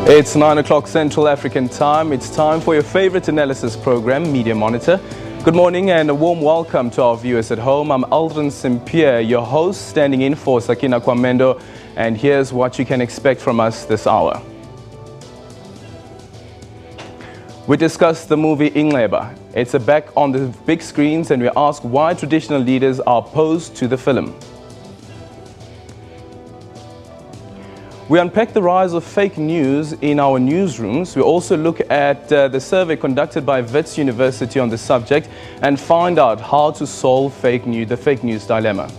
It's 9 o'clock Central African time. It's time for your favorite analysis program, Media Monitor. Good morning and a warm welcome to our viewers at home. I'm Aldrin St-Pierre, your host, standing in for Sakina Kwamendo, and here's what you can expect from us this hour. We discuss the movie Ingleba. It's back on the big screens, and we ask why traditional leaders are opposed to the film. We unpack the rise of fake news in our newsrooms. We also look at the survey conducted by Wits University on the subject and find out how to solve the fake news dilemma.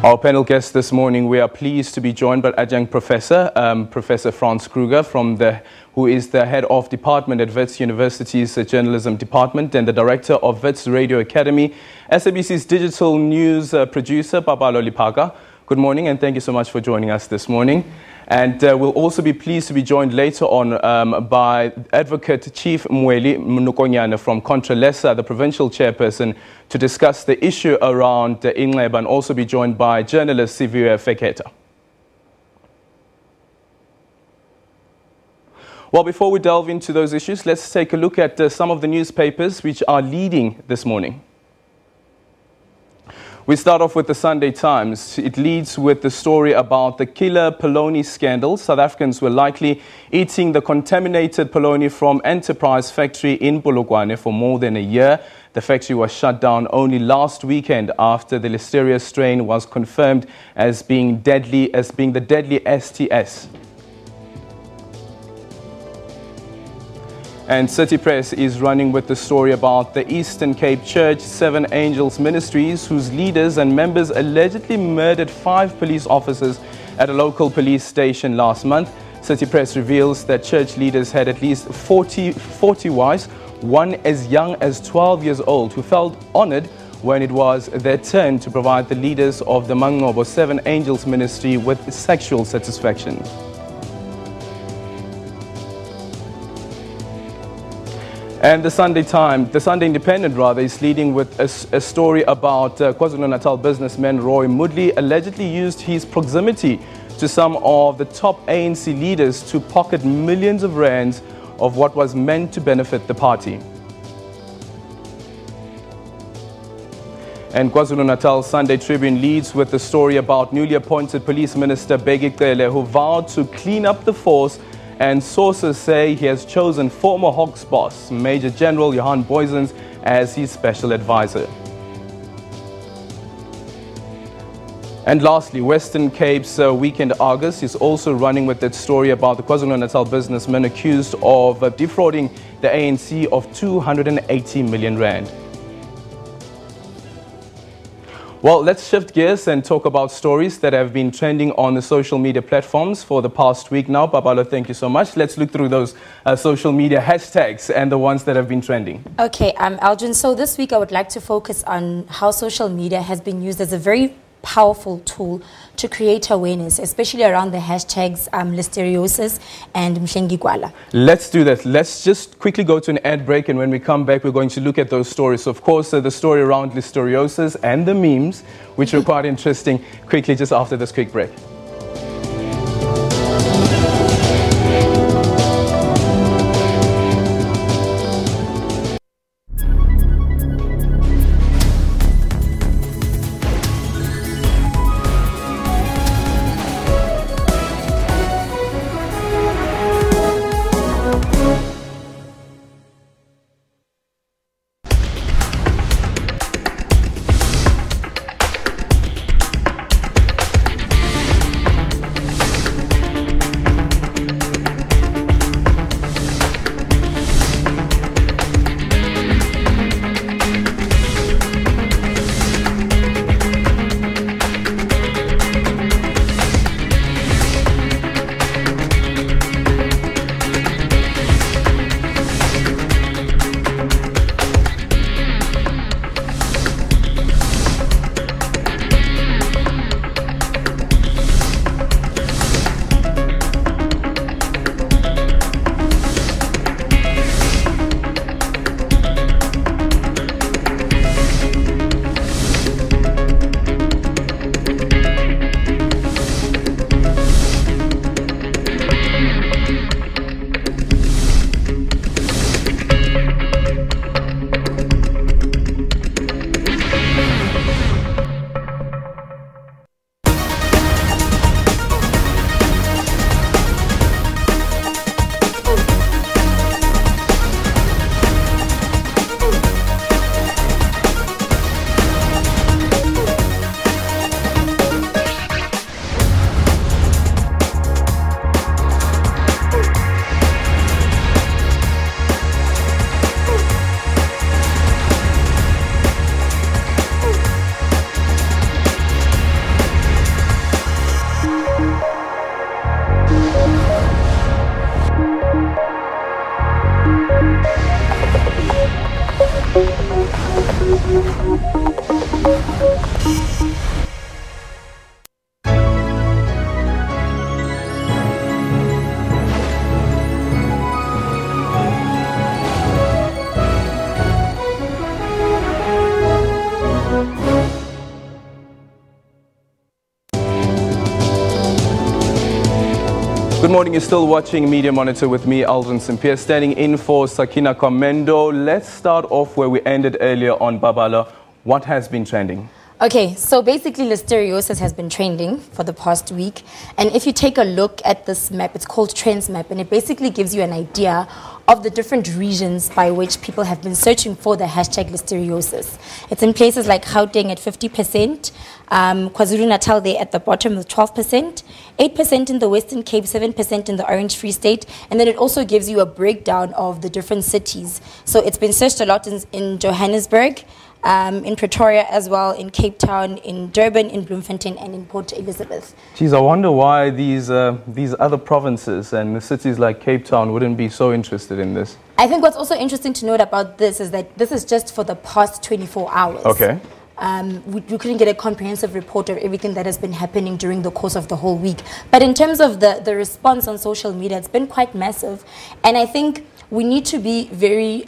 Our panel guest this morning, we are pleased to be joined by adjunct professor, Professor Franz Kruger, who is the head of department at Wits University's journalism department and the director of Wits Radio Academy, SABC's digital news producer, Babalo Lipaka. Good morning and thank you so much for joining us this morning. And we'll also be pleased to be joined later on by Advocate Chief Mweli Mnukonyana from Contralesa, the provincial chairperson, to discuss the issue around Ingleba, and also be joined by journalist Siviwe Feketa. Well, before we delve into those issues, let's take a look at some of the newspapers which are leading this morning. We start off with the Sunday Times. It leads with the story about the killer polony scandal. South Africans were likely eating the contaminated polony from Enterprise factory in Polokwane for more than a year. The factory was shut down only last weekend after the listeria strain was confirmed as being the deadly STS. And City Press is running with the story about the Eastern Cape Church Seven Angels Ministries, whose leaders and members allegedly murdered 5 police officers at a local police station last month. City Press reveals that church leaders had at least 40 wives, one as young as 12 years old, who felt honored when it was their turn to provide the leaders of the Mangobo Seven Angels Ministry with sexual satisfaction. And the Sunday Independent is leading with a story about KwaZulu-Natal businessman Roy Moodley allegedly used his proximity to some of the top ANC leaders to pocket millions of rands of what was meant to benefit the party. And KwaZulu-Natal Sunday Tribune leads with the story about newly appointed Police Minister Bheki Cele, who vowed to clean up the force, and sources say he has chosen former Hawks boss, Major General Johan Boysens, as his special advisor. And lastly, Western Cape's Weekend Argus is also running with that story about the KwaZulu-Natal businessman accused of defrauding the ANC of 280 million rand. Well, let's shift gears and talk about stories that have been trending on the social media platforms for the past week now. Babalo, thank you so much. Let's look through those social media hashtags and the ones that have been trending. Okay, Aldrin, so this week I would like to focus on how social media has been used as a very powerful tool to create awareness, especially around the hashtags listeriosis and mhlengigwala. Let's do that. Let's just quickly go to an ad break, and when we come back, we're going to look at those stories. So of course, the story around listeriosis and the memes, which are quite interesting, quickly just after this quick break. Good morning, you're still watching Media Monitor with me, Aldrin Simpier, standing in for Sakina Komendo. Let's start off where we ended earlier on Babala. What has been trending? Okay, so basically listeriosis has been trending for the past week. And if you take a look at this map, it's called Trends Map, and it basically gives you an idea of the different regions by which people have been searching for the hashtag listeriosis. It's in places like Gauteng at 50%, KwaZulu-Natal there at the bottom with 12%, 8% in the Western Cape, 7% in the Orange Free State, and then it also gives you a breakdown of the different cities. So it's been searched a lot in Johannesburg, in Pretoria as well, in Cape Town, in Durban, in Bloemfontein, and in Port Elizabeth. Geez, I wonder why these other provinces and the cities like Cape Town wouldn't be so interested in this. I think what's also interesting to note about this is that this is just for the past 24 hours. Okay. We couldn't get a comprehensive report of everything that has been happening during the course of the whole week. But in terms of the response on social media, it's been quite massive. And I think we need to be very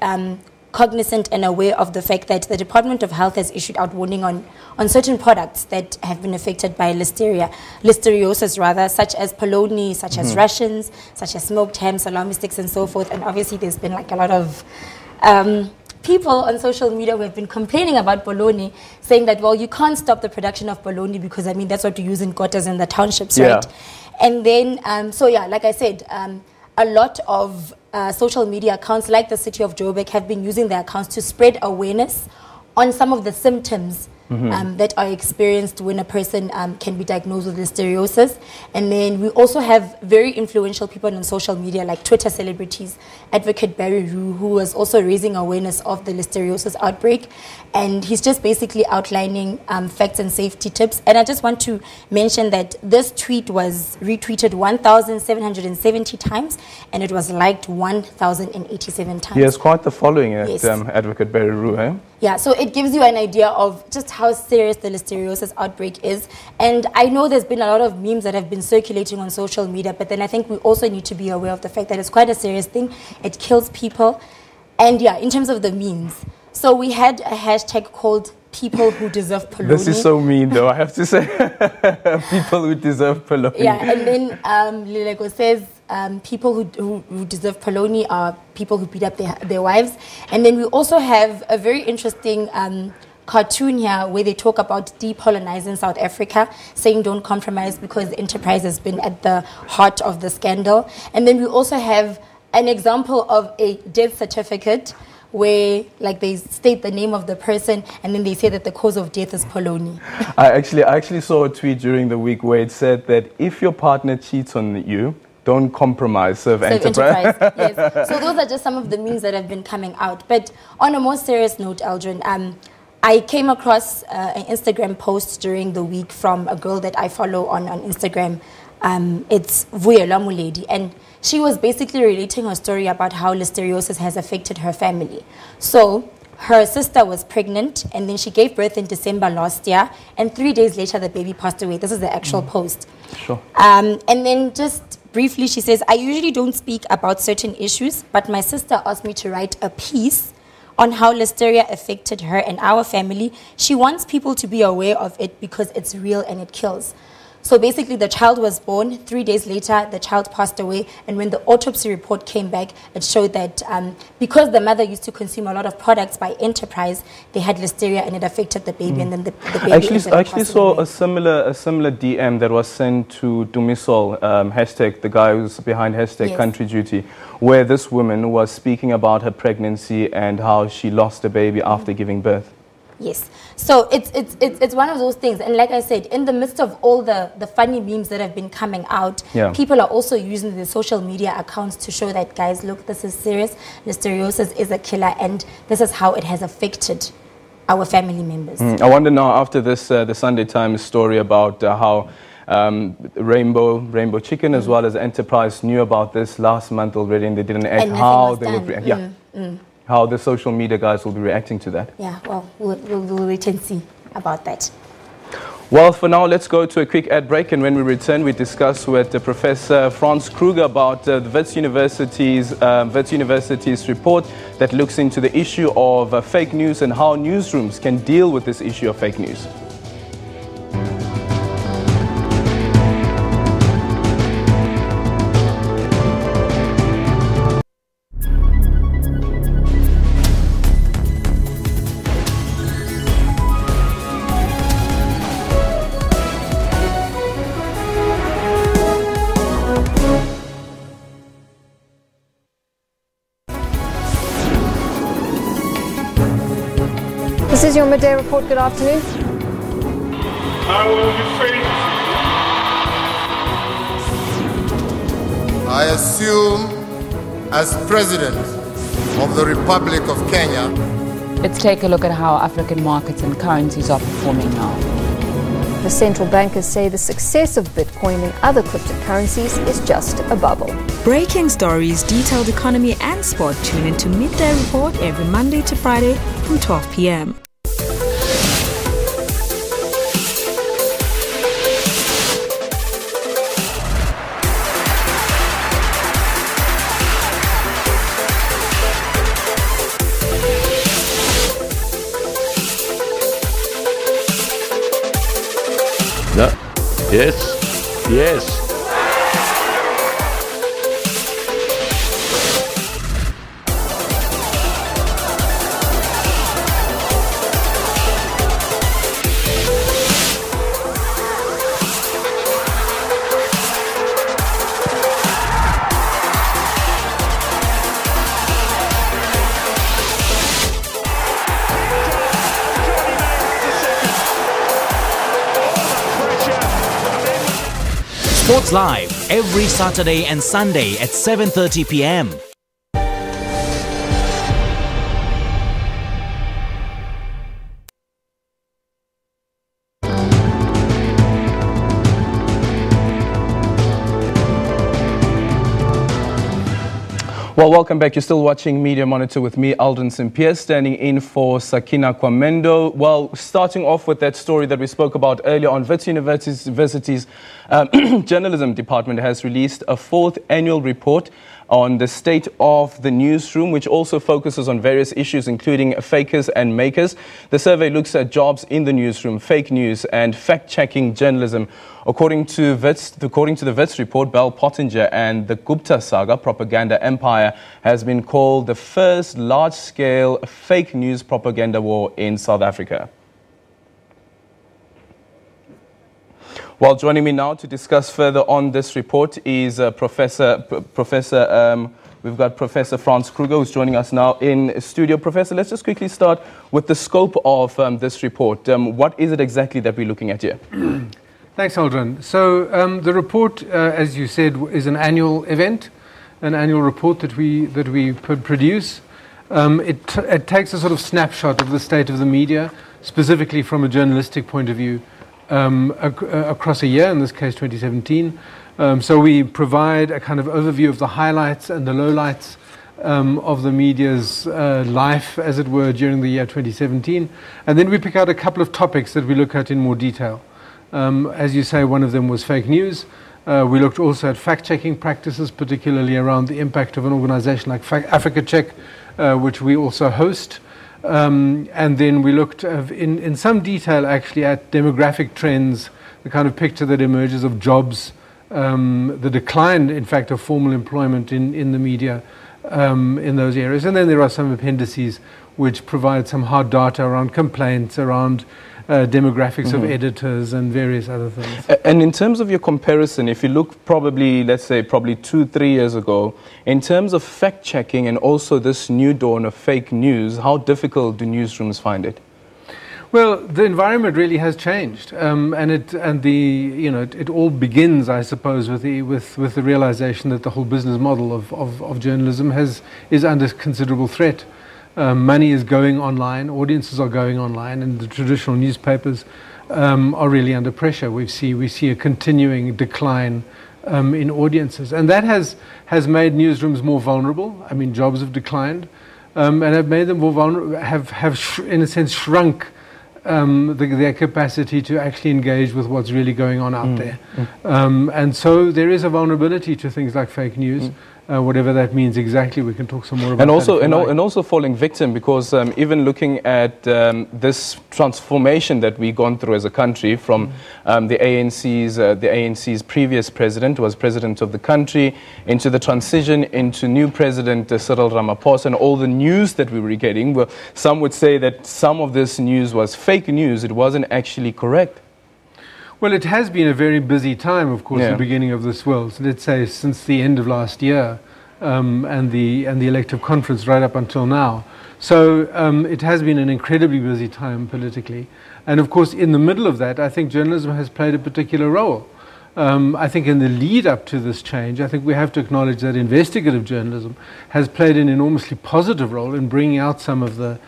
cognizant and aware of the fact that the Department of Health has issued out warning on certain products that have been affected by listeriosis rather, such as polony, such as Russians, such as smoked ham, salami sticks and so forth. And obviously there's been like a lot of people on social media who have been complaining about bologna, saying that, well, you can't stop the production of bologna because, I mean, that's what you use in quarters in the townships, right? And then, so yeah, like I said, a lot of social media accounts like the City of Joburg have been using their accounts to spread awareness on some of the symptoms that are experienced when a person can be diagnosed with listeriosis. And then we also have very influential people on social media like Twitter celebrities, Advocate Barry Rue, who was also raising awareness of the listeriosis outbreak. And he's just basically outlining facts and safety tips. And I just want to mention that this tweet was retweeted 1,770 times and it was liked 1,087 times. He has quite the following at Yes. Advocate Barry Rue, eh? Yeah, so it gives you an idea of just how serious the listeriosis outbreak is. And I know there's been a lot of memes that have been circulating on social media, but then I think we also need to be aware of the fact that it's quite a serious thing. It kills people. And yeah, in terms of the memes. So we had a hashtag called People Who Deserve Polony. This is so mean, though, I have to say. People who deserve polony. Yeah, and then Lilego says people who deserve polony are people who beat up their wives. And then we also have a very interesting cartoon here where they talk about decolonizing South Africa, saying don't compromise because enterprise has been at the heart of the scandal. And then we also have an example of a death certificate where like they state the name of the person and then they say that the cause of death is polony. I actually saw a tweet during the week where it said that if your partner cheats on you, don't compromise, serve enterprise. Yes. So those are just some of the memes that have been coming out. But on a more serious note, Aldrin, I came across an Instagram post during the week from a girl that I follow on Instagram. It's Vuyelwa Muledi, and she was basically relating her story about how listeriosis has affected her family. So her sister was pregnant, and then she gave birth in December last year, and 3 days later the baby passed away. This is the actual post. Sure. And then just briefly, she says, I usually don't speak about certain issues, but my sister asked me to write a piece on how listeria affected her and our family. She wants people to be aware of it because it's real and it kills. So basically, the child was born. 3 days later, the child passed away. And when the autopsy report came back, it showed that because the mother used to consume a lot of products by Enterprise, they had listeria and it affected the baby. And then the baby I actually saw a similar DM that was sent to Dumisol, hashtag, the guy who's behind hashtag Yes. Country Duty, where this woman was speaking about her pregnancy and how she lost a baby after giving birth. Yes. So it's one of those things. And like I said, in the midst of all the funny memes that have been coming out, people are also using the social media accounts to show that, guys, look, this is serious. Listeriosis is a killer, and this is how it has affected our family members. I wonder now, after this, the Sunday Times story about how Rainbow Chicken as well as Enterprise knew about this last month already, and they did an ad how they would... how the social media guys will be reacting to that. Yeah, well, we'll wait and see about that. Well, for now, let's go to a quick ad break, and when we return, we discuss with Professor Franz Kruger about the Wits University's report that looks into the issue of fake news and how newsrooms can deal with this issue of fake news. This is your midday report. Good afternoon. I will defend you. I assume as President of the Republic of Kenya. Let's take a look at how African markets and currencies are performing now. The central bankers say the success of Bitcoin and other cryptocurrencies is just a bubble. Breaking stories, detailed economy and sport. Tune into Midday Report every Monday to Friday from 12 p.m. No. Yes. Yes. Sports Live every Saturday and Sunday at 7:30 p.m. Well, welcome back. You're still watching Media Monitor with me, Aldrin St. Pierre, standing in for Sakina Kwamendo. Well, starting off with that story that we spoke about earlier on, Wits University's journalism department has released a 4th annual report on the state of the newsroom, which also focuses on various issues, including fakers and makers. The survey looks at jobs in the newsroom, fake news, and fact-checking journalism. According to the Wits report, Bell Pottinger and the Gupta saga propaganda empire has been called the first large-scale fake news propaganda war in South Africa. Well, joining me now to discuss further on this report is we've got Professor Franz Kruger, who's joining us now in studio. Professor, let's just quickly start with the scope of this report. What is it exactly that we're looking at here? Thanks, Aldrin. So the report, as you said, is an annual event, an annual report that we produce. It takes a sort of snapshot of the state of the media, specifically from a journalistic point of view, across a year, in this case 2017. So we provide a kind of overview of the highlights and the lowlights of the media's life, as it were, during the year 2017. And then we pick out a couple of topics that we look at in more detail. As you say, one of them was fake news. We looked also at fact-checking practices, particularly around the impact of an organization like Africa Check, which we also host. And then we looked in some detail, actually, at demographic trends, the kind of picture that emerges of jobs, the decline, in fact, of formal employment in the media in those areas. And then there are some appendices which provide some hard data around complaints, around demographics of editors and various other things. And in terms of your comparison, if you look probably 2-3 years ago, in terms of fact-checking and also this new dawn of fake news, how difficult do newsrooms find it? Well, the environment really has changed, it all begins, I suppose, with the realization that the whole business model of journalism is under considerable threat. Money is going online, audiences are going online, and the traditional newspapers are really under pressure. We see a continuing decline in audiences, and that has made newsrooms more vulnerable. I mean, jobs have declined. and have made them more vulnerable, in a sense shrunk their capacity to actually engage with what's really going on out there. And so there is a vulnerability to things like fake news. Whatever that means exactly, we can talk some more about and also falling victim, because even looking at this transformation that we've gone through as a country from the ANC's previous president was president of the country, into the transition into new president Cyril Ramaphosa, and all the news that we were getting. Well, some would say that some of this news was fake news. It wasn't actually correct. Well, it has been a very busy time, of course, the beginning of this world. So let's say since the end of last year and the elective conference right up until now. So it has been an incredibly busy time politically. And of course, in the middle of that, I think journalism has played a particular role. I think in the lead up to this change, I think we have to acknowledge that investigative journalism has played an enormously positive role in bringing out some of the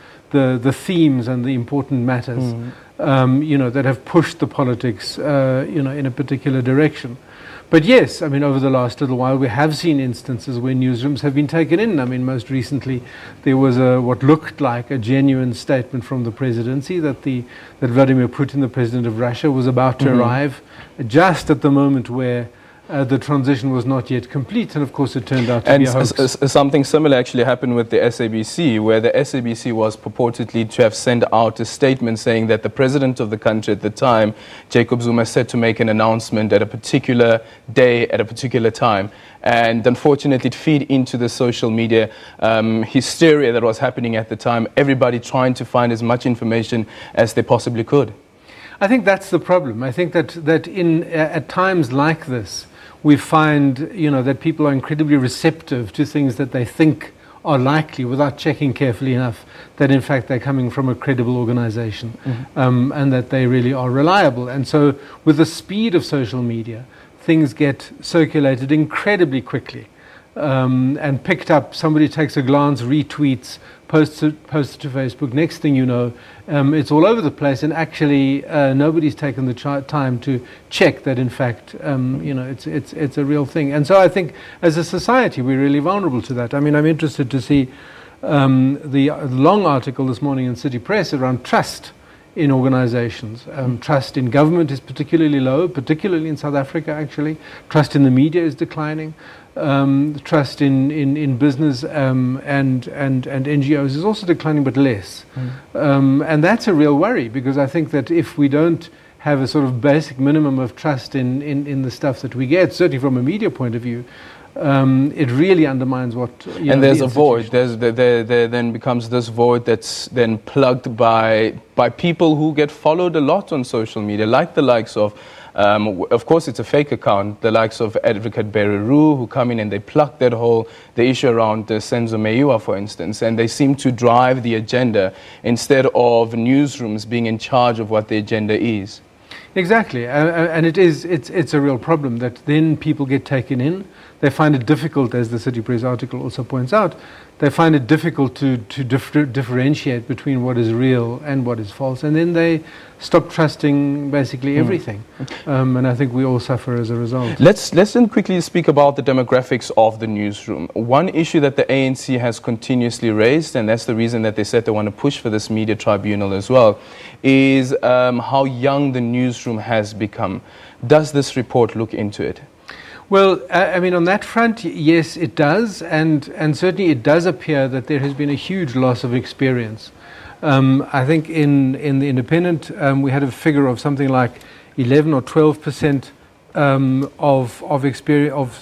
themes and the important matters. That have pushed the politics, in a particular direction. But yes, I mean, over the last little while, we have seen instances where newsrooms have been taken in. I mean, most recently, there was what looked like a genuine statement from the presidency that Vladimir Putin, the president of Russia, was about to arrive just at the moment where the transition was not yet complete, and of course it turned out to be a hoax. Something similar actually happened with the SABC, where the SABC was purportedly to have sent out a statement saying that the president of the country at the time, Jacob Zuma, said to make an announcement at a particular day, at a particular time. And unfortunately, it feed into the social media hysteria that was happening at the time, everybody trying to find as much information as they possibly could. I think that's the problem. I think that at times like this, we find, that people are incredibly receptive to things that they think are likely without checking carefully enough that in fact they're coming from a credible organization and that they really are reliable. And so with the speed of social media, things get circulated incredibly quickly and picked up. Somebody takes a glance, retweets, posts it to Facebook. Next thing you know, it's all over the place, and actually nobody's taken the time to check that in fact it's a real thing. And so I think as a society we're really vulnerable to that. I mean, I'm interested to see the long article this morning in City Press around trust in organizations. Trust in government is particularly low, particularly in South Africa actually. Trust in the media is declining. Trust in business and NGOs is also declining, but less. And that's a real worry, because I think that if we don't have a sort of basic minimum of trust in the stuff that we get, certainly from a media point of view, it really undermines what. And there's a void. There then becomes this void that's then plugged by people who get followed a lot on social media, like the likes of course, it's a fake account, the likes of Advocate Bereru, who come in and they pluck the issue around Senzo Meyiwa, for instance, and they seem to drive the agenda instead of newsrooms being in charge of what the agenda is. Exactly, and it's a real problem that then people get taken in. They find it difficult, as the City Press article also points out, they find it difficult to differentiate between what is real and what is false, and then they stop trusting basically everything. And I think we all suffer as a result. Let's then quickly speak about the demographics of the newsroom. One issue that the ANC has continuously raised, and that's the reason that they said they want to push for this media tribunal as well, is how young the newsroom has become. Does this report look into it? Well, I mean, on that front, yes, it does, and certainly it does appear that there has been a huge loss of experience. I think in the Independent, we had a figure of something like 11 or 12%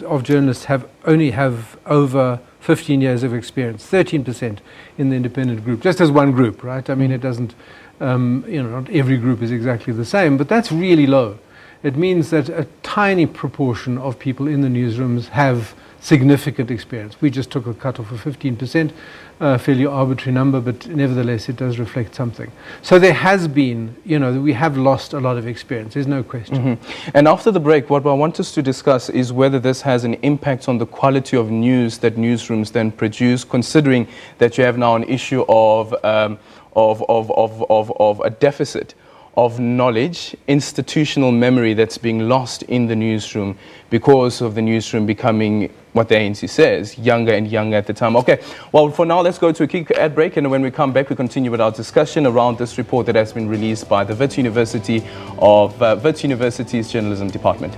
of journalists only have over 15 years of experience. 13% in the Independent group, just as one group, right? I mean, it doesn't, not every group is exactly the same, but that's really low. It means that a tiny proportion of people in the newsrooms have significant experience. We just took a cut-off of 15%, a fairly arbitrary number, but nevertheless it does reflect something. So there has been, we have lost a lot of experience, there's no question. And after the break, what I want us to discuss is whether this has an impact on the quality of news that newsrooms then produce, considering that you have now an issue of a deficit of knowledge, institutional memory that's being lost in the newsroom because of the newsroom becoming, what the ANC says, younger and younger at the time. Okay, well, for now, let's go to a quick ad break, and when we come back, we continue with our discussion around this report that has been released by the Wits University's Journalism Department.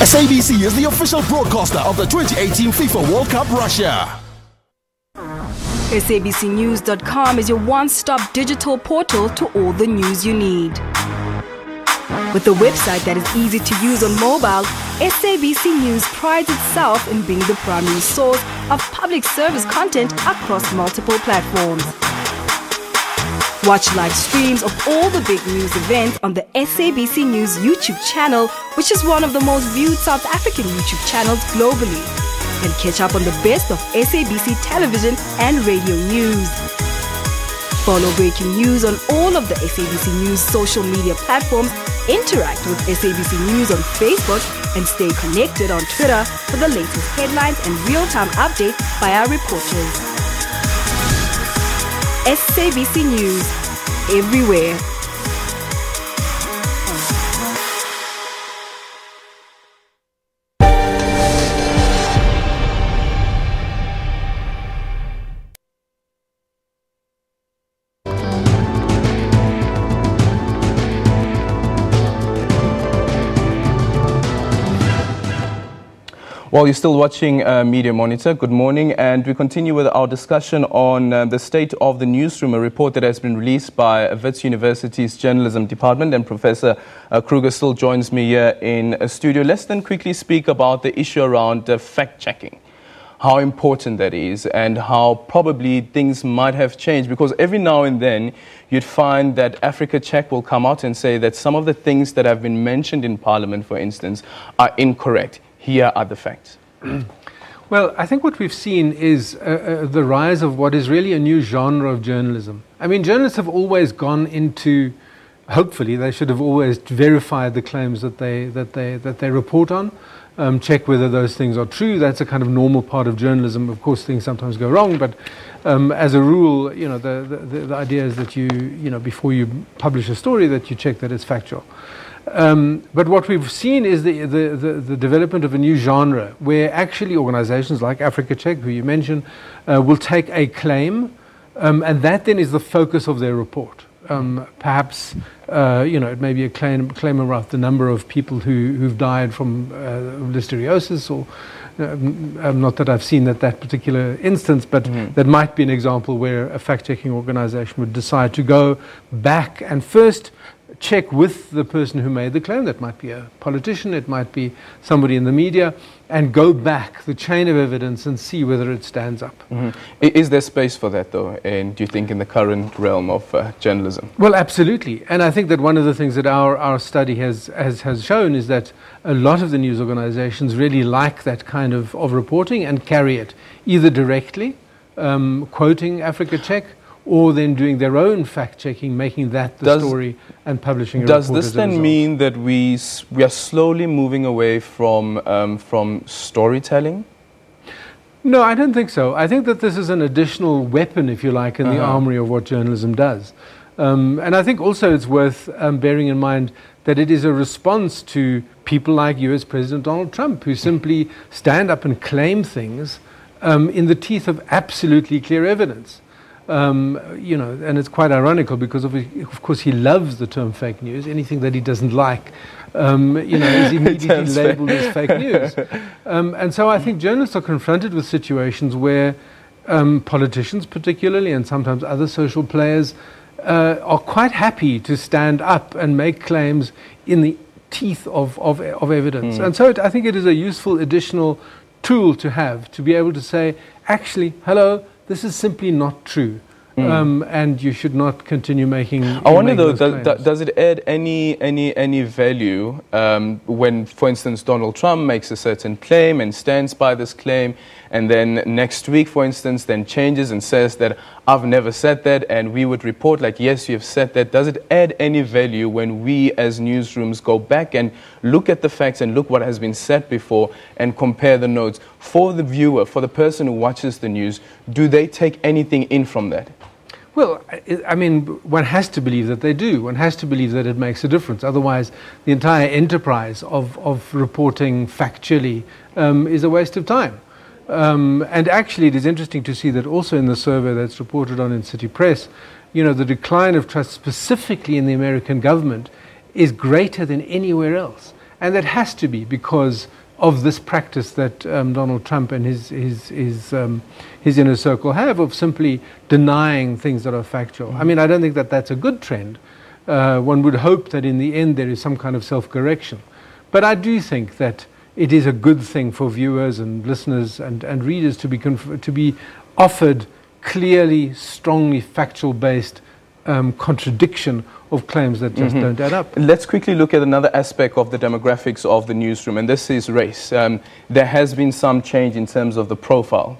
SABC is the official broadcaster of the 2018 FIFA World Cup Russia. SABCnews.com is your one-stop digital portal to all the news you need. With a website that is easy to use on mobile, SABC News prides itself in being the primary source of public service content across multiple platforms. Watch live streams of all the big news events on the SABC News YouTube channel, which is one of the most viewed South African YouTube channels globally. And catch up on the best of SABC television and radio news. Follow breaking news on all of the SABC News social media platforms, interact with SABC News on Facebook, and stay connected on Twitter for the latest headlines and real-time updates by our reporters. SABC News, everywhere. Well, you're still watching Media Monitor. Good morning, and we continue with our discussion on the state of the newsroom, a report that has been released by Wits University's Journalism Department, and Professor Kruger still joins me here in a studio. Let's then quickly speak about the issue around fact-checking, how important that is, and how probably things might have changed, because every now and then you'd find that Africa Check will come out and say that some of the things that have been mentioned in Parliament, for instance, are incorrect. Here are the facts. Well, I think what we've seen is the rise of what is really a new genre of journalism. I mean, journalists have always gone into, hopefully, they should have always verified the claims that they report on, check whether those things are true. That's a kind of normal part of journalism. Of course, things sometimes go wrong, but as a rule, you know, the idea is that you know, before you publish a story, that you check that it's factual. But what we've seen is the development of a new genre where actually organizations like Africa Check, who you mentioned, will take a claim, and that then is the focus of their report. Perhaps, you know, it may be a claim about the number of people who've died from listeriosis, or not that I've seen that particular instance, but that might be an example where a fact-checking organization would decide to go back and first check with the person who made the claim. That might be a politician, it might be somebody in the media, and go back the chain of evidence and see whether it stands up. Is there space for that, though, and do you think in the current realm of journalism? Well, absolutely. And I think that one of the things that our study has shown is that a lot of the news organizations really like that kind of reporting and carry it, either directly, quoting Africa Check, or then doing their own fact-checking, making that the story and publishing a report. Does this then mean that we are slowly moving away from storytelling? No, I don't think so. I think that this is an additional weapon, if you like, in the armory of what journalism does. And I think also it's worth bearing in mind that it is a response to people like US President Donald Trump, who simply stand up and claim things in the teeth of absolutely clear evidence. You know, and it's quite ironical because of course he loves the term fake news. Anything that he doesn't like, you know, is immediately labeled as fake news. And so I think journalists are confronted with situations where politicians particularly, and sometimes other social players, are quite happy to stand up and make claims in the teeth of evidence. And so I think it is a useful additional tool to have, to be able to say, actually, hello, this is simply not true. and you should not continue making. I wonder though, does it add any value when, for instance, Donald Trump makes a certain claim and stands by this claim, and then next week, for instance, then changes and says that I've never said that, and we would report like, yes, you have said that. Does it add any value when we as newsrooms go back and look at the facts and look what has been said before and compare the notes? For the viewer, for the person who watches the news, do they take anything in from that? Well, I mean, one has to believe that they do. One has to believe that it makes a difference. Otherwise, the entire enterprise of reporting factually is a waste of time. And actually, it is interesting to see that also in the survey that's reported on in City Press, you know, the decline of trust specifically in the American government is greater than anywhere else. And that has to be because of this practice that Donald Trump and his inner circle have of simply denying things that are factual. I mean, I don't think that that's a good trend. One would hope that in the end there is some kind of self-correction. But I do think that it is a good thing for viewers and listeners and readers to be offered clearly, strongly factual-based contradiction of claims that just don't add up. Let's quickly look at another aspect of the demographics of the newsroom, and this is race. There has been some change in terms of the profile.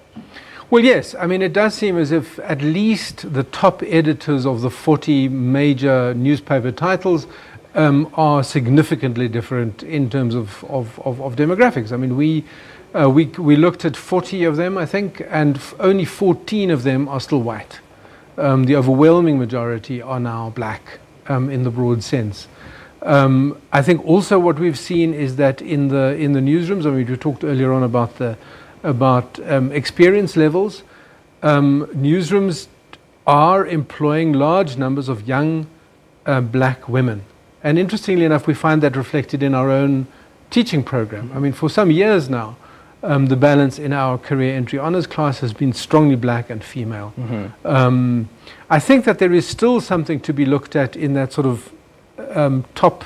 Well, yes. I mean, it does seem as if at least the top editors of the 40 major newspaper titles are significantly different in terms of demographics. I mean, we looked at 40 of them, I think, and only 14 of them are still white. The overwhelming majority are now black in the broad sense. I think also what we've seen is that in the newsrooms, I mean, we talked earlier on about experience levels. Newsrooms are employing large numbers of young black women. And interestingly enough, we find that reflected in our own teaching program. I mean, for some years now, the balance in our career entry honours class has been strongly black and female. I think that there is still something to be looked at in that sort of top,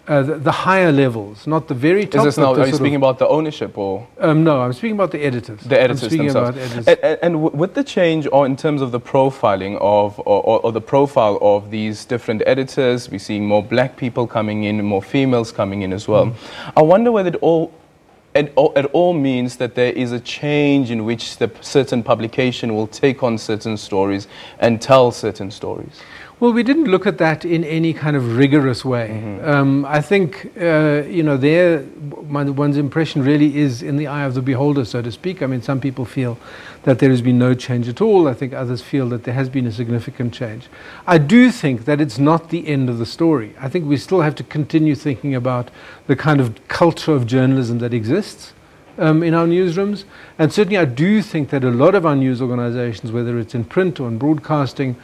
the higher levels, not the very top. Is this now, are you speaking about the ownership or? No, I'm speaking about the editors. The editors themselves. And with the change or in terms of the profiling of, or the profile of these different editors, we're seeing more black people coming in, more females coming in as well. I wonder whether it all means that there is a change in which the certain publication will take on certain stories and tell certain stories. Well, we didn't look at that in any kind of rigorous way. I think, you know, one's impression really is in the eye of the beholder, so to speak. I mean, some people feel that there has been no change at all. I think others feel that there has been a significant change. I do think that it's not the end of the story. I think we still have to continue thinking about the kind of culture of journalism that exists in our newsrooms. And certainly I do think that a lot of our news organizations, whether it's in print or in broadcasting,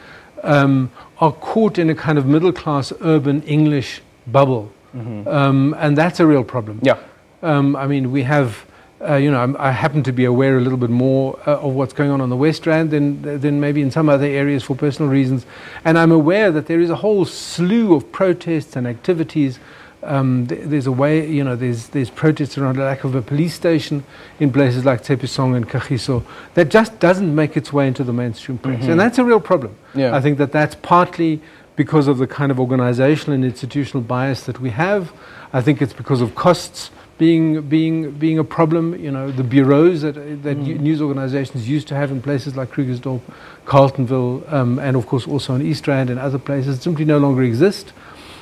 are caught in a kind of middle-class urban English bubble. And that's a real problem. Yeah. I mean, we have, you know, I happen to be aware a little bit more of what's going on the West Rand than maybe in some other areas for personal reasons. And I'm aware that there is a whole slew of protests and activities. There's a way, you know, there's protests around the lack of a police station in places like Tshepisong and Kagiso that just doesn't make its way into the mainstream press. And that's a real problem. Yeah. I think that that's partly because of the kind of organizational and institutional bias that we have. I think it's because of costs being a problem. You know, the bureaus that news organizations used to have in places like Krugersdorp, Carltonville, and of course also in East Rand and other places simply no longer exist.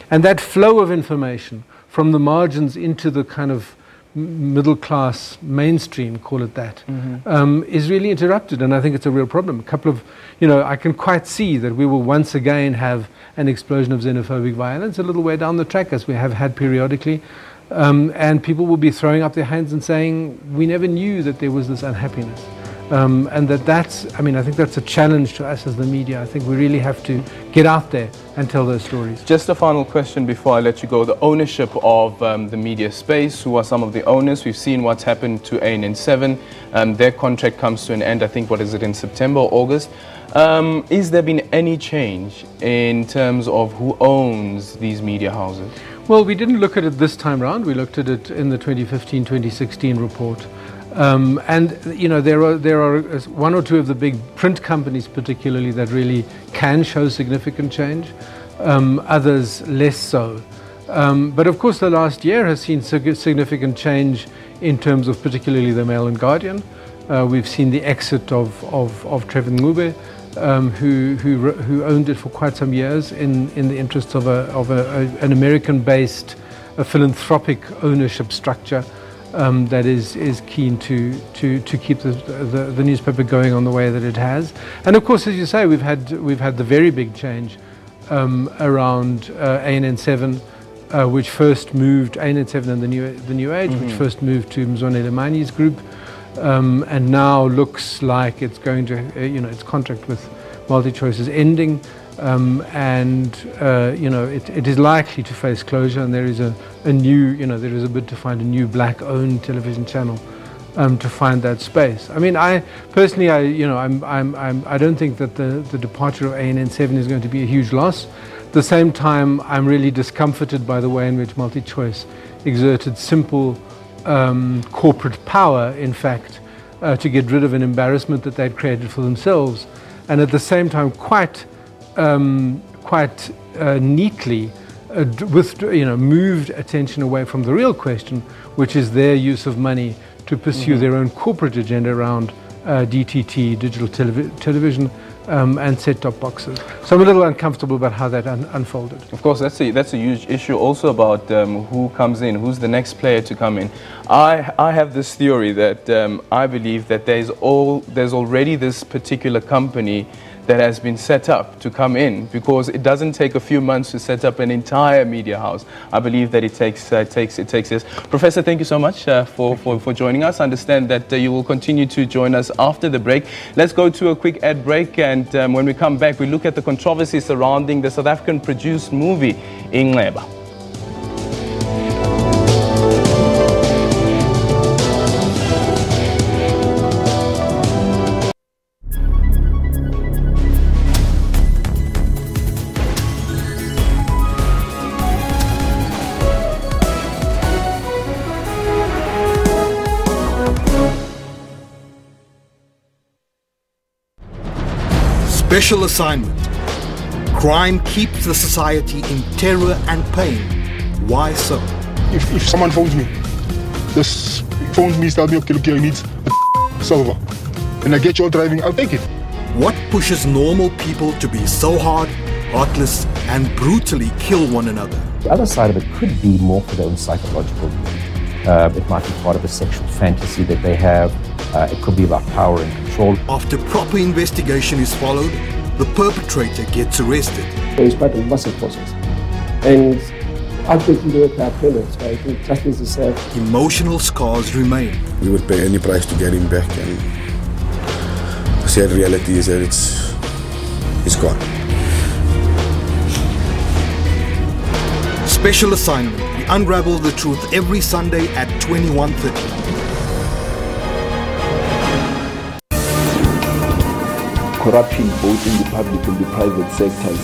And that flow of information from the margins into the kind of middle class mainstream, call it that, is really interrupted. And I think it's a real problem. A couple of, you know, I can quite see that we will once again have an explosion of xenophobic violence a little way down the track, as we have had periodically. And people will be throwing up their hands and saying, we never knew that there was this unhappiness. And that's, I mean, I think that's a challenge to us as the media. I think we really have to get out there and tell those stories. Just a final question before I let you go. The ownership of the media space, who are some of the owners? We've seen what's happened to ANN7. Their contract comes to an end, I think, what is it, in September or August? Is there been any change in terms of who owns these media houses? Well, we didn't look at it this time round. We looked at it in the 2015-2016 report. And you know, there are one or two of the big print companies particularly that really can show significant change, others less so. But of course the last year has seen significant change in terms of particularly the Mail and Guardian. We've seen the exit of Trevor Ngube, who owned it for quite some years in the interests of an American-based philanthropic ownership structure that is keen to keep the newspaper going on the way that it has. And of course, as you say, we've had the very big change around ANN7, which first moved ANN7 and the New Age, which first moved to Mzwanele Mani's group. And now looks like it's going to, its contract with MultiChoice is ending, and it is likely to face closure. And there is a new, there is a bid to find a new black-owned television channel to find that space. I mean, I personally, I don't think that the departure of ANN7 is going to be a huge loss. At the same time, I'm really discomforted by the way in which MultiChoice exerted simple corporate power, in fact, to get rid of an embarrassment that they'd created for themselves, and at the same time quite neatly moved attention away from the real question, which is their use of money to pursue their own corporate agenda around DTT, digital television, and set-top boxes. So I'm a little uncomfortable about how that unfolded. Of course, that's a huge issue also about who comes in, who's the next player to come in. I have this theory that I believe that there's already this particular company that has been set up to come in, because it doesn't take a few months to set up an entire media house. I believe that it takes this. Professor, thank you so much for joining us. I understand that you will continue to join us after the break. Let's go to a quick ad break, and when we come back, we look at the controversy surrounding the South African produced movie Inxeba. Special assignment. Crime keeps the society in terror and pain. Why so? If someone phones me, tells me, okay, look, he needs a silver, and I get you all driving, I'll take it. What pushes normal people to be so hard, heartless, and brutally kill one another? The other side of it could be more for their own psychological need. It might be part of a sexual fantasy that they have. It could be about power and control. After proper investigation is followed, the perpetrator gets arrested. It's quite a massive process. And ultimately, with our parents, I think justice is served. Emotional scars remain. We would pay any price to get him back, and the sad reality is that it's gone. Special assignment. We unravel the truth every Sunday at 21:30. Corruption both in the public and the private sectors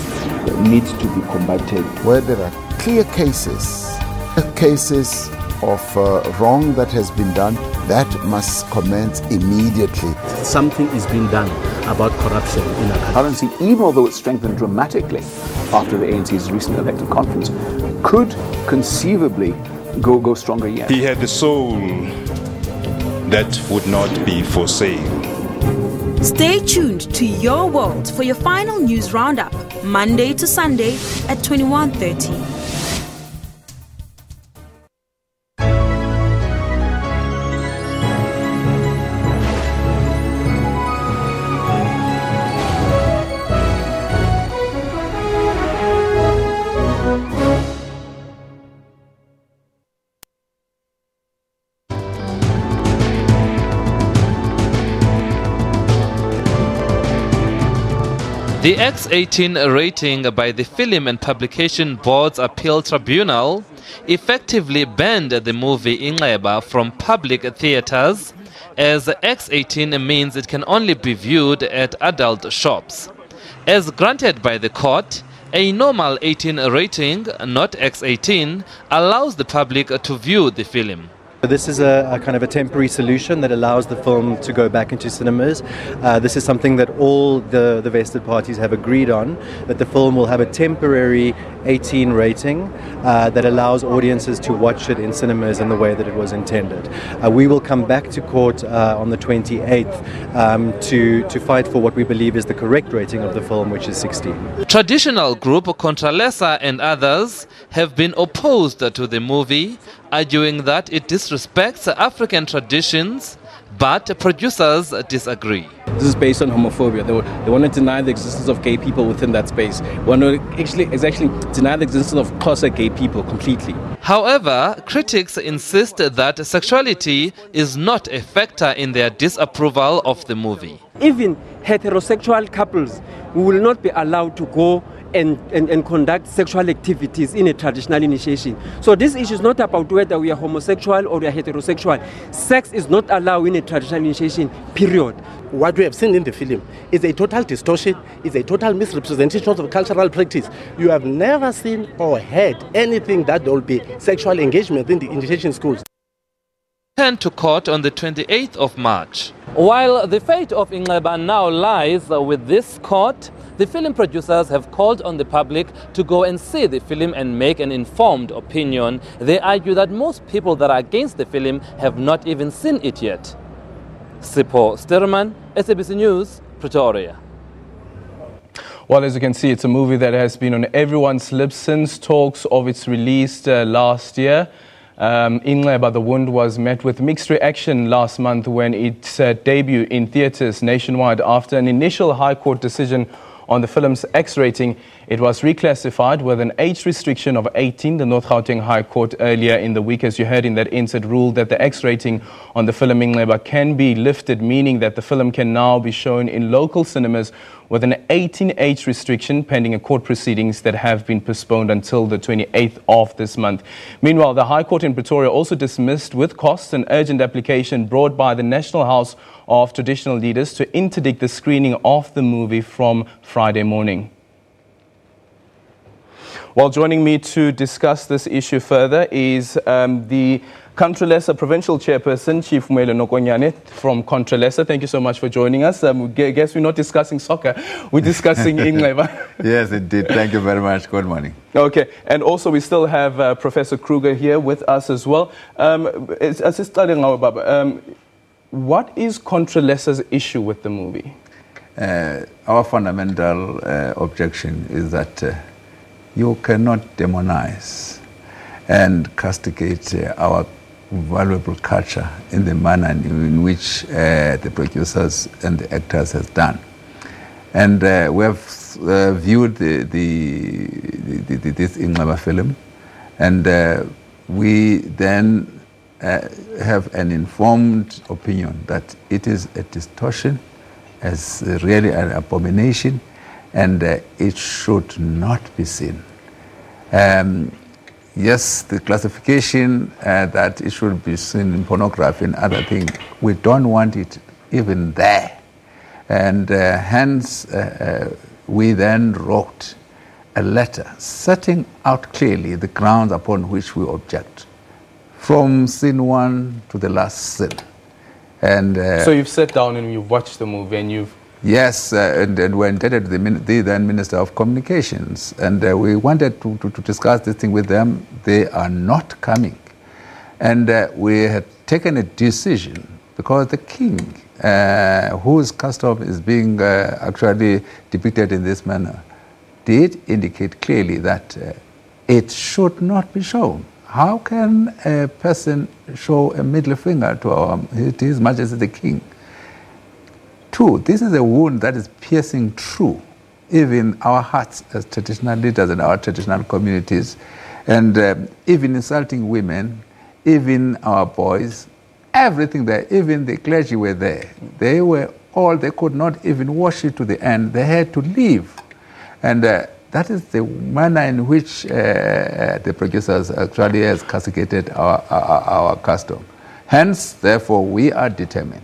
needs to be combated. Where there are clear cases of wrong that has been done, that must commence immediately. Something is being done about corruption in our currency, even although it strengthened dramatically after the ANC's recent electoral conference, could conceivably go stronger yet. He had a soul that would not be for sale. Stay tuned to Your World for your final news roundup, Monday to Sunday at 21:30. The X18 rating by the Film and Publication Board's Appeal Tribunal effectively banned the movie Inxeba from public theaters, as X18 means it can only be viewed at adult shops. As granted by the court, a normal 18 rating, not X18, allows the public to view the film. This is a kind of a temporary solution that allows the film to go back into cinemas. This is something that all the vested parties have agreed on, that the film will have a temporary 18 rating that allows audiences to watch it in cinemas in the way that it was intended. We will come back to court on the 28th to fight for what we believe is the correct rating of the film, which is 16. Traditional group Contralesa and others have been opposed to the movie, arguing that it disrespects African traditions, but producers disagree. This is based on homophobia. They want to deny the existence of gay people within that space. They want to actually deny the existence of Xhosa gay people completely. However, critics insist that sexuality is not a factor in their disapproval of the movie. Even heterosexual couples will not be allowed to go and conduct sexual activities in a traditional initiation. So this issue is not about whether we are homosexual or we are heterosexual. Sex is not allowed in a traditional initiation, period. What we have seen in the film is a total distortion, is a total misrepresentation of cultural practice. You have never seen or heard anything that there will be sexual engagement in the initiation schools. Turn to court on the 28th of March. While the fate of Ingleba now lies with this court, the film producers have called on the public to go and see the film and make an informed opinion. They argue that most people that are against the film have not even seen it yet. Sipho Sterman, SABC News, Pretoria. Well, as you can see, it's a movie that has been on everyone's lips since talks of its release last year. Ingleba The Wound was met with mixed reaction last month when it debuted in theatres nationwide. After an initial High Court decision on the film's X rating, it was reclassified with an age restriction of 18. The North Gauteng High Court earlier in the week, as you heard in that insert, ruled that the X rating on the film Ingleba can be lifted, meaning that the film can now be shown in local cinemas with an 18 age restriction pending a court proceedings that have been postponed until the 28th of this month. Meanwhile, the High Court in Pretoria also dismissed with costs an urgent application brought by the National House of Traditional Leaders to interdict the screening of the movie from Friday morning. Well, joining me to discuss this issue further is the Contralesa Provincial Chairperson, Chief Umelo Nokonyane from Contralesa. Thank you so much for joining us. I guess we're not discussing soccer, we're discussing Ingleba. Yes, indeed. Thank you very much. Good morning. Okay, and also we still have Professor Kruger here with us as well. What is Contralesa's issue with the movie? Our fundamental objection is that you cannot demonize and castigate our valuable culture in the manner in which the producers and the actors has done. And we have viewed this Ingleba film, and we then have an informed opinion that it is a distortion, as really an abomination, and it should not be seen. Yes, the classification that it should be seen in pornography and other things, we don't want it even there. And hence, we then wrote a letter setting out clearly the grounds upon which we object, from scene one to the last scene. And so you've sat down and you've watched the movie and you've... Yes, and we're indebted to the then Minister of Communications, and we wanted to discuss this thing with them. They are not coming. And we had taken a decision, because the king, whose custom is being actually depicted in this manner, did indicate clearly that it should not be shown. How can a person show a middle finger to His Majesty the King? Two, this is a wound that is piercing through even our hearts as traditional leaders in our traditional communities, and even insulting women, even our boys, everything there, even the clergy were there. They were all, they could not even watch it to the end. They had to leave. And that is the manner in which the producers actually has castigated our custom. Hence, therefore, we are determined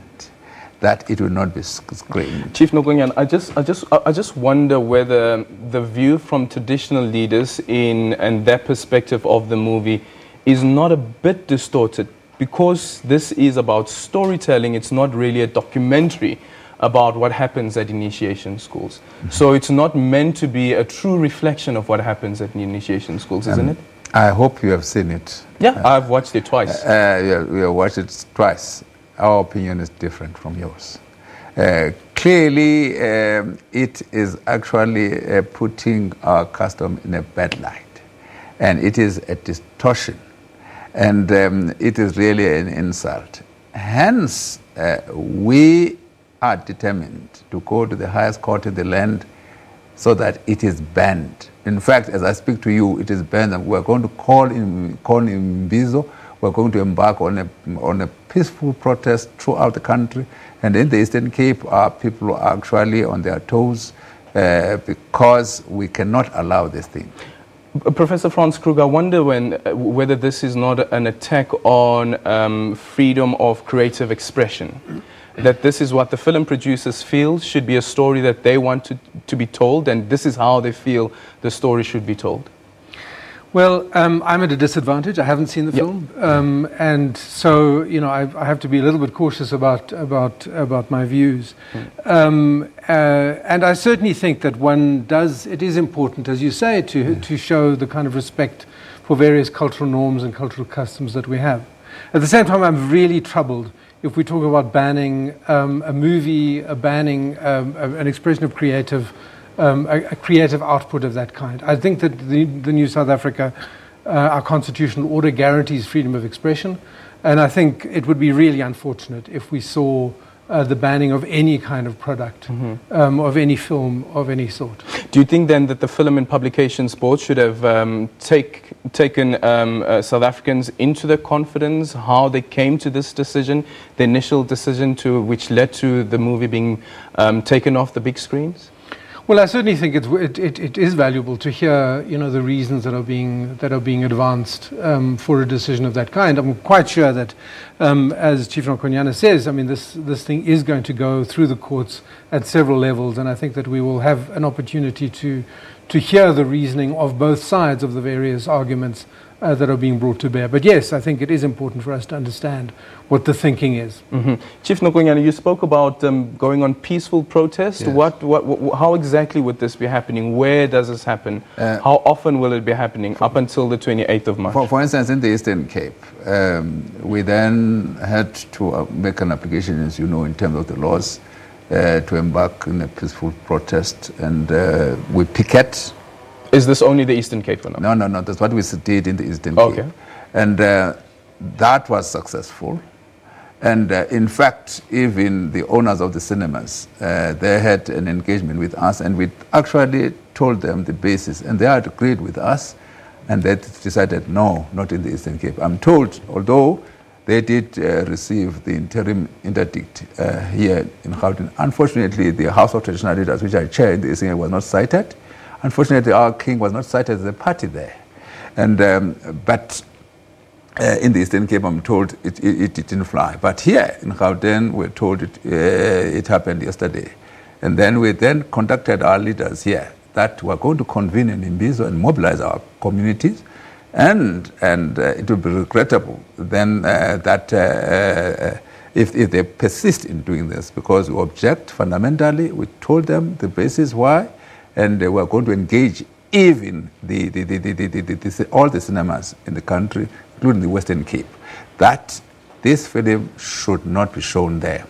that it will not be screened. Chief Nogonyan, I just wonder whether the view from traditional leaders and their perspective of the movie is not a bit distorted, because this is about storytelling, it's not really a documentary about what happens at initiation schools. So it's not meant to be a true reflection of what happens at initiation schools, isn't it? I hope you have seen it. Yeah, I've watched it twice. Yeah, we have watched it twice. Our opinion is different from yours. Clearly, it is actually putting our custom in a bad light. And it is a distortion. And it is really an insult. Hence, we are determined to go to the highest court in the land so that it is banned. In fact, as I speak to you, it is banned. And we're going to call in Mbizo. We're going to embark on a peaceful protest throughout the country. And in the Eastern Cape, our people are actually on their toes because we cannot allow this thing. Professor Franz Kruger, I wonder whether this is not an attack on freedom of creative expression. That this is what the film producers feel should be a story that they want to be told, and this is how they feel the story should be told. Well, I'm at a disadvantage. I haven't seen the film, and so I have to be a little bit cautious about my views. And I certainly think that it is important, as you say, to show the kind of respect for various cultural norms and cultural customs that we have. At the same time, I'm really troubled if we talk about banning a movie, banning an expression of a creative output of that kind. I think that the New South Africa, our constitutional order guarantees freedom of expression, and I think it would be really unfortunate if we saw the banning of any kind of product, of any film of any sort. Do you think then that the Film and Publications Board should have taken South Africans into their confidence, how they came to this decision, the initial decision which led to the movie being taken off the big screens? Well, I certainly think it is valuable to hear, the reasons that are being advanced for a decision of that kind. I'm quite sure that, as Chief Nkonyana says, I mean, this thing is going to go through the courts at several levels, and I think that we will have an opportunity to hear the reasoning of both sides of the various arguments that are being brought to bear. But yes, I think it is important for us to understand what the thinking is. Chief Nkonyana, you spoke about going on peaceful protest. Yes. How exactly would this be happening? Where does this happen? How often will it be happening up until the 28th of March? For instance, in the Eastern Cape, we then had to make an application, as you know, in terms of the laws, to embark in a peaceful protest, and we picket. Is this only the Eastern Cape or not? No. That's what we did in the Eastern Cape. And that was successful. And in fact, even the owners of the cinemas, they had an engagement with us, and we actually told them the basis, and they had agreed with us, and they decided, no, not in the Eastern Cape. I'm told, although they did receive the interim interdict here in Gauteng, unfortunately, the House of Traditional Leaders, which I chair in the Eastern Cape, was not cited. Unfortunately, our king was not cited as a party there. And, but in the Eastern Cape, I'm told it didn't fly. But here in Gauteng, we're told it happened yesterday. And then we contacted our leaders here that we're going to convene in Mbizo and mobilize our communities. And it would be regrettable then that if they persist in doing this, because we object fundamentally. We told them the basis why. And we're going to engage even all the cinemas in the country, including the Western Cape, that this film should not be shown there.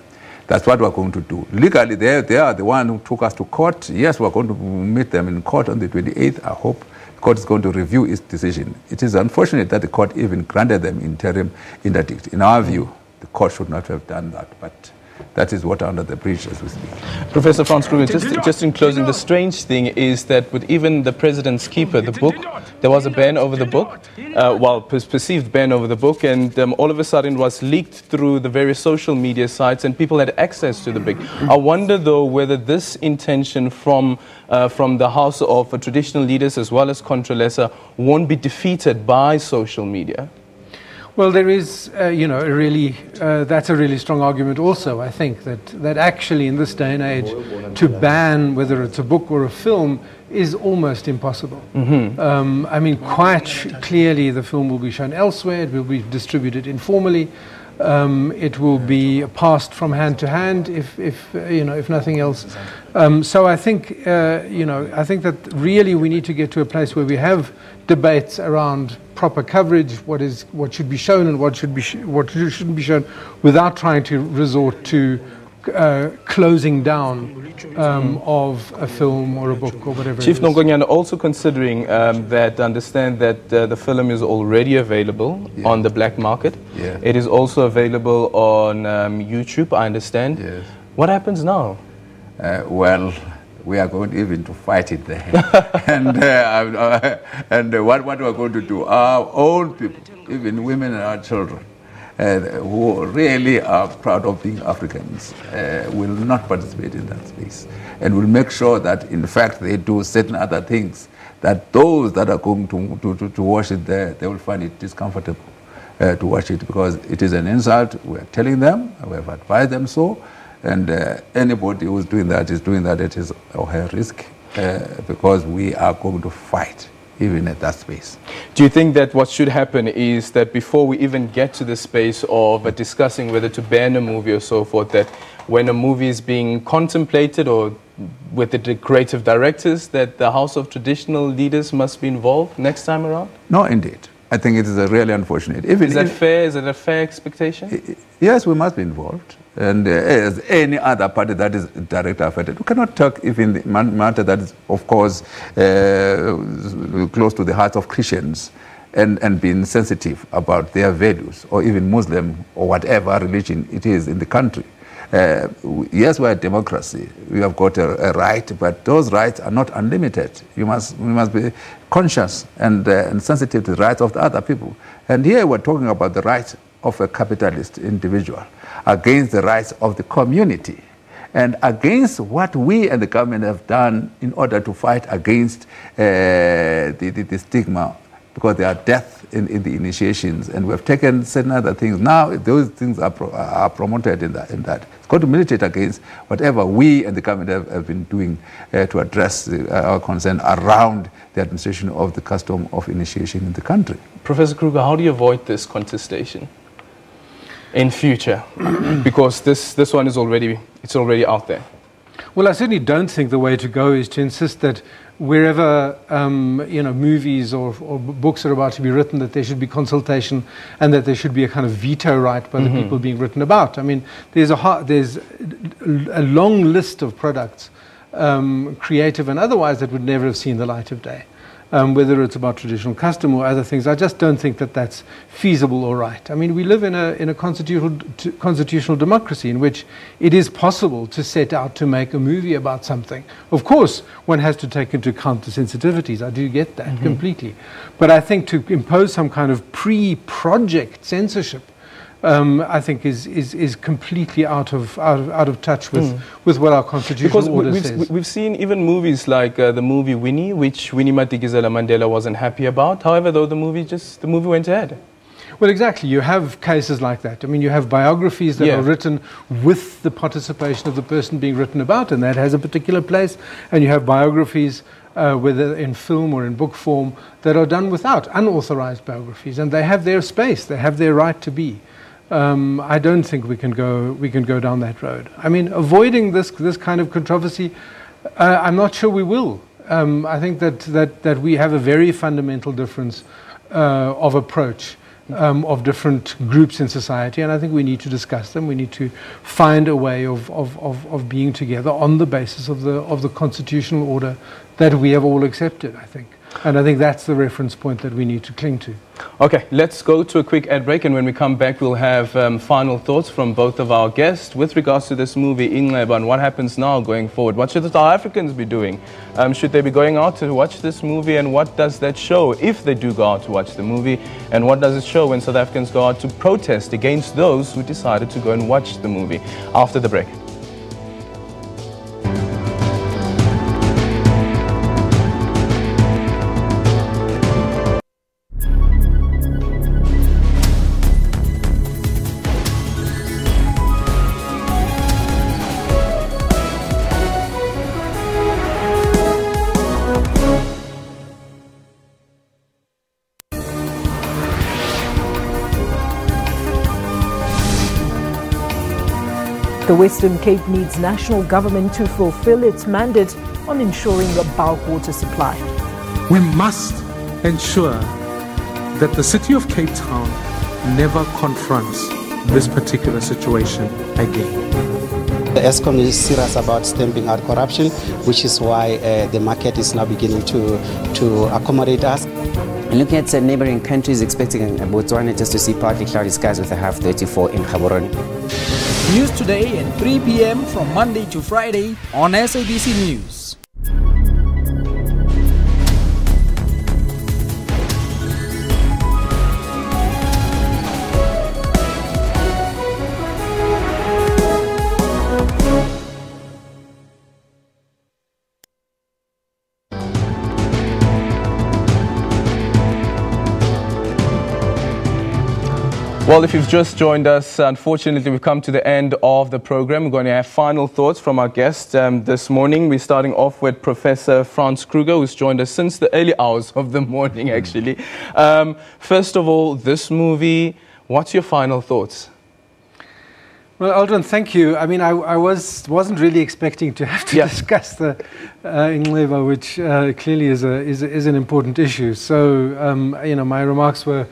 That's what we're going to do. Legally, they are the one who took us to court. Yes, we're going to meet them in court on the 28th. I hope the court is going to review its decision. It is unfortunate that the court even granted them interim interdict. In our view, the court should not have done that, but that is water under the bridge as we speak. Professor Franz Kruger, just in closing, the strange thing is that with even the President's Keeper, the book, there was a ban over the book, perceived ban over the book, and all of a sudden it was leaked through the various social media sites and people had access to the book. I wonder, though, whether this intention from the House of Traditional Leaders as well as Contralesa won't be defeated by social media. Well, there is, that's a really strong argument also, I think, that actually in this day and age, to ban whether it's a book or a film is almost impossible. I mean, quite clearly the film will be shown elsewhere, it will be distributed informally, it will be passed from hand to hand if nothing else. So I think, I think that really we need to get to a place where we have debates around proper coverage, what should be shown and what shouldn't be shown, without trying to resort to closing down of a film or a book or whatever. Chief it is. Nongonyana, also considering that, understand that the film is already available on the black market. Yeah. It is also available on YouTube, I understand. Yes. What happens now? Well, we are going even to fight it there. and what we are going to do, our own people, even women and our children, who really are proud of being Africans, will not participate in that space, and will make sure that in fact they do certain other things, that those that are going to watch it there, they will find it discomfortable to watch it, because it is an insult. We are telling them, we have advised them so, and anybody who is doing that at his or her risk, because we are going to fight even at that space. Do you think that what should happen is that before we even get to the space of discussing whether to ban a movie or so forth, that when a movie is being contemplated or with the creative directors, that the House of Traditional Leaders must be involved next time around? No, indeed. I think it is really unfortunate. Is that fair? Is it a fair expectation? Yes, we must be involved. And as any other party that is directly affected, we cannot talk even the matter that is, of course, close to the hearts of Christians, and being sensitive about their values, or even Muslim or whatever religion it is in the country. Yes, we are a democracy. We have got a right, but those rights are not unlimited. We must be conscious and sensitive to the rights of the other people. And here we're talking about the rights of a capitalist individual against the rights of the community, and against what we and the government have done in order to fight against the stigma, because there are deaths in the initiations, and we have taken certain other things. Now those things are promoted in that. It's going to militate against whatever we and the government have been doing to address our concern around the administration of the custom of initiation in the country. Professor Kruger, how do you avoid this contestation in future? Because this one is already out there. Well, I certainly don't think the way to go is to insist that wherever movies or books are about to be written, that there should be consultation and that there should be a kind of veto right by the people being written about. I mean, there's a long list of products, creative and otherwise, that would never have seen the light of day. Whether it's about traditional custom or other things, I just don't think that that's feasible or right. I mean, we live in a constitutional democracy in which it is possible to set out to make a movie about something. Of course, one has to take into account the sensitivities. I do get that completely. But I think to impose some kind of pre-project censorship, I think is completely out of touch with what our constitutional order says. We've seen even movies like the movie Winnie, which Winnie Madikizela Mandela wasn't happy about. However, though the movie went ahead. Well, exactly. You have cases like that. I mean, you have biographies that are written with the participation of the person being written about, and that has a particular place. And you have biographies, whether in film or in book form, that are done without, unauthorized biographies, and they have their space. They have their right to be. I don't think we can go down that road. I mean, avoiding this kind of controversy, I'm not sure we will. I think that we have a very fundamental difference of approach of different groups in society, and I think we need to discuss them. We need to find a way of being together on the basis of the constitutional order that we have all accepted, I think. And I think that's the reference point that we need to cling to. Okay, let's go to a quick ad break, and when we come back, we'll have final thoughts from both of our guests with regards to this movie, Ingleba, and what happens now going forward. What should the South Africans be doing? Should they be going out to watch this movie, and what does that show if they do go out to watch the movie? And what does it show when South Africans go out to protest against those who decided to go and watch the movie? After the break. The Western Cape needs national government to fulfill its mandate on ensuring a bulk water supply. We must ensure that the city of Cape Town never confronts this particular situation again. The ESCOM is serious about stamping out corruption, which is why the market is now beginning to accommodate us. Looking at neighboring countries, expecting Botswana just to see partly cloudy skies with a half 34 in Gaborone. News today at 3 p.m. from Monday to Friday on SABC News. Well, if you've just joined us, unfortunately, we've come to the end of the program. We're going to have final thoughts from our guest this morning. We're starting off with Professor Franz Kruger, who's joined us since the early hours of the morning, actually. First of all, this movie, what's your final thoughts? Well, Aldrin, thank you. I mean, I wasn't really expecting to have to discuss the Ingleba, which clearly is an important issue. So, you know, my remarks were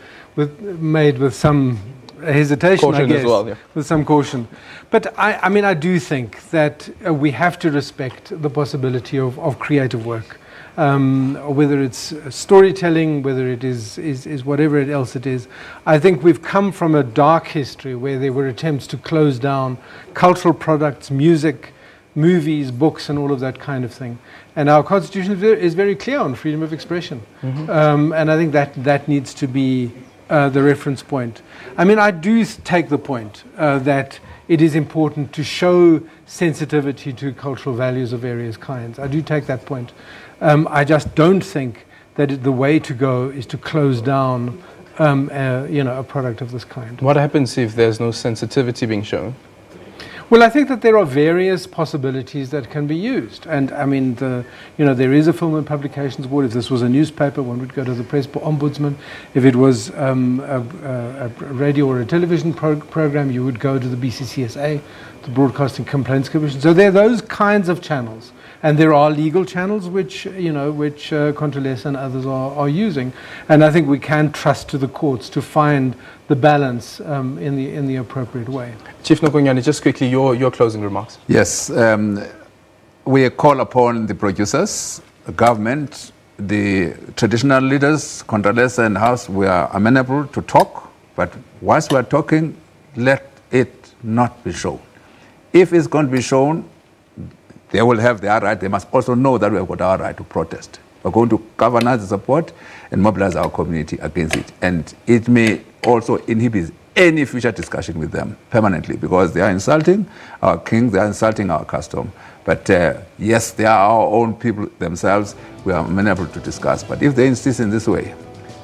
made with some hesitation, caution, I guess, as well, with some caution. But I mean, I do think that we have to respect the possibility of creative work, whether it's storytelling, whether it is whatever else it is. I think we've come from a dark history where there were attempts to close down cultural products, music, movies, books, and all of that kind of thing. And our constitution is very clear on freedom of expression. Mm-hmm. And I think that needs to be the reference point. I mean, I do take the point that it is important to show sensitivity to cultural values of various kinds. I do take that point. I just don't think that the way to go is to close down, you know, a product of this kind. What happens if there's no sensitivity being shown? Well, I think that there are various possibilities that can be used. And I mean, you know, there is a Film and Publications Board. If this was a newspaper, one would go to the Press Ombudsman. If it was a radio or a television program, you would go to the BCCSA, the Broadcasting Complaints Commission. So there are those kinds of channels. And there are legal channels which, you know, Controlesa and others are using. And I think we can trust to the courts to find the balance in the appropriate way. Chief Nokonyane, just quickly, your closing remarks. Yes, we call upon the producers, the government, the traditional leaders, Controlesa and House. We are amenable to talk, but once we are talking, let it not be shown. If it's going to be shown, they will have their right. They must also know that we have got our right to protest. We're going to galvanize the support and mobilize our community against it. And it may also inhibit any future discussion with them permanently, because they are insulting our king, they are insulting our custom. But yes, they are our own people themselves. We are amenable to discuss. But if they insist in this way,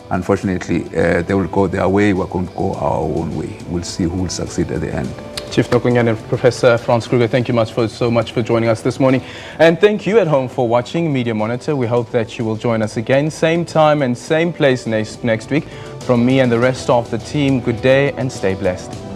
unfortunately, they will go their way. We're going to go our own way. We'll see who will succeed at the end. Chief Nokonyane and Professor Franz Kruger, thank you so much for joining us this morning. And thank you at home for watching Media Monitor. We hope that you will join us again, same time and same place next week. From me and the rest of the team, good day and stay blessed.